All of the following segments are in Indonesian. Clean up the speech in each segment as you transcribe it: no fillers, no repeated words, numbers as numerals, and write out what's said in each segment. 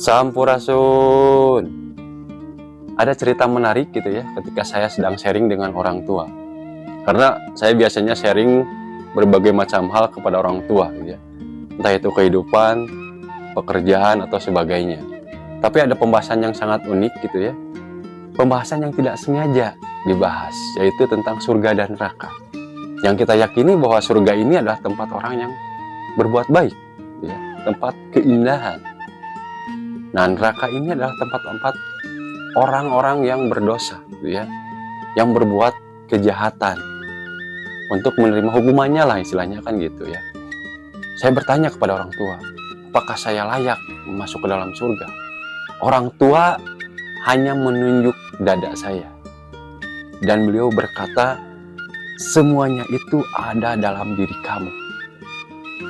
Sampurasun. Ada cerita menarik gitu ya ketika saya sedang sharing dengan orang tua. Karena saya biasanya sharing berbagai macam hal kepada orang tua gitu ya. Entah itu kehidupan, pekerjaan atau sebagainya. Tapi ada pembahasan yang sangat unik gitu ya. Pembahasan yang tidak sengaja dibahas, yaitu tentang surga dan neraka. Yang kita yakini bahwa surga ini adalah tempat orang yang berbuat baik, ya, tempat keindahan. Nah, neraka ini adalah tempat-tempat orang-orang yang berdosa, gitu ya, yang berbuat kejahatan untuk menerima hukumannya lah, istilahnya kan gitu ya. Saya bertanya kepada orang tua, apakah saya layak masuk ke dalam surga? Orang tua hanya menunjuk dada saya, dan beliau berkata, semuanya itu ada dalam diri kamu.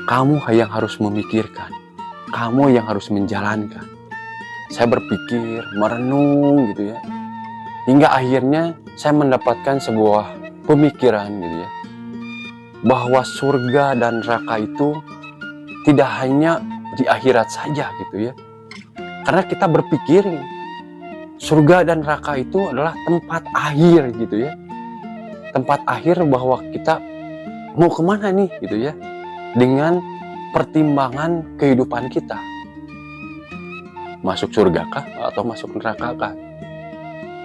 Kamu yang harus memikirkan, kamu yang harus menjalankan. Saya berpikir, merenung gitu ya, hingga akhirnya saya mendapatkan sebuah pemikiran gitu ya, bahwa surga dan neraka itu tidak hanya di akhirat saja gitu ya. Karena kita berpikir surga dan neraka itu adalah tempat akhir gitu ya, tempat akhir bahwa kita mau kemana nih gitu ya, dengan pertimbangan kehidupan kita, masuk surga kah atau masuk neraka kah.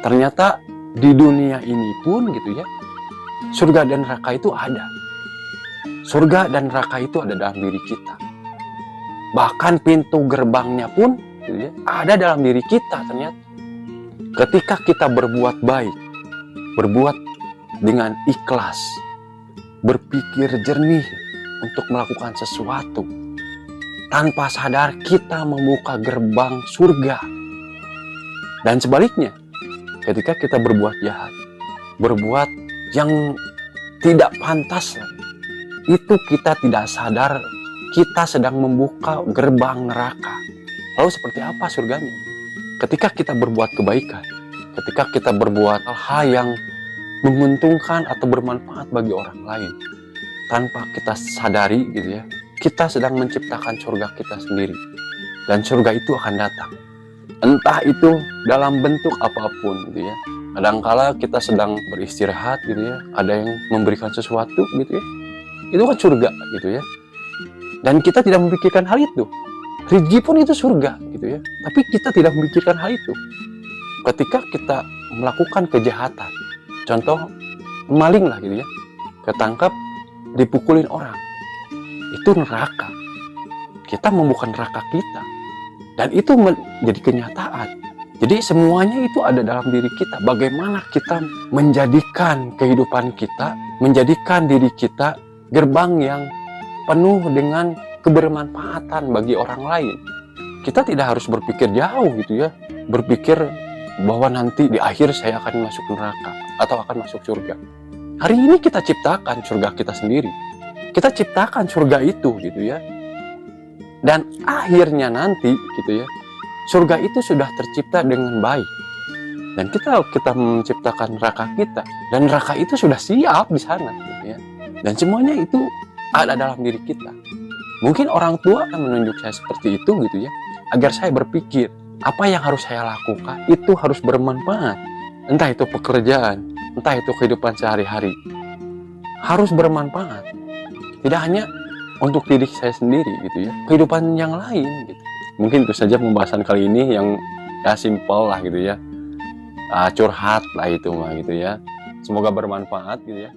Ternyata di dunia ini pun gitu ya, surga dan neraka itu ada. Surga dan neraka itu ada dalam diri kita. Bahkan pintu gerbangnya pun gitu ya, ada dalam diri kita ternyata. Ketika kita berbuat baik, berbuat dengan ikhlas, berpikir jernih untuk melakukan sesuatu, tanpa sadar kita membuka gerbang surga. Dan sebaliknya, ketika kita berbuat jahat, berbuat yang tidak pantas, itu kita tidak sadar kita sedang membuka gerbang neraka. Lalu seperti apa surganya? Ketika kita berbuat kebaikan, ketika kita berbuat hal yang menguntungkan atau bermanfaat bagi orang lain, tanpa kita sadari gitu ya, kita sedang menciptakan surga kita sendiri. Dan surga itu akan datang, entah itu dalam bentuk apapun gitu ya. Kadangkala kita sedang beristirahat gitu ya, ada yang memberikan sesuatu gitu ya, itu kan surga gitu ya. Dan kita tidak memikirkan hal itu. Rezeki pun itu surga gitu ya, tapi kita tidak memikirkan hal itu. Ketika kita melakukan kejahatan, contoh maling lah gitu ya, ketangkap dipukulin orang, itu neraka. Kita membuka neraka kita, dan itu menjadi kenyataan. Jadi semuanya itu ada dalam diri kita. Bagaimana kita menjadikan kehidupan kita, menjadikan diri kita gerbang yang penuh dengan kebermanfaatan bagi orang lain. Kita tidak harus berpikir jauh gitu ya, berpikir bahwa nanti di akhir saya akan masuk neraka atau akan masuk surga. Hari ini kita ciptakan surga kita sendiri. Kita ciptakan surga itu gitu ya. Dan akhirnya nanti gitu ya, surga itu sudah tercipta dengan baik. Dan kita menciptakan neraka kita, dan neraka itu sudah siap di sana gitu ya. Dan semuanya itu ada dalam diri kita. Mungkin orang tua akan menunjuk saya seperti itu gitu ya, agar saya berpikir apa yang harus saya lakukan itu harus bermanfaat. Entah itu pekerjaan, entah itu kehidupan sehari-hari, harus bermanfaat. Tidak hanya untuk diri saya sendiri gitu ya, kehidupan yang lain gitu. Mungkin itu saja pembahasan kali ini yang ya simpel lah gitu ya, curhat lah itu mah gitu ya. Semoga bermanfaat gitu ya.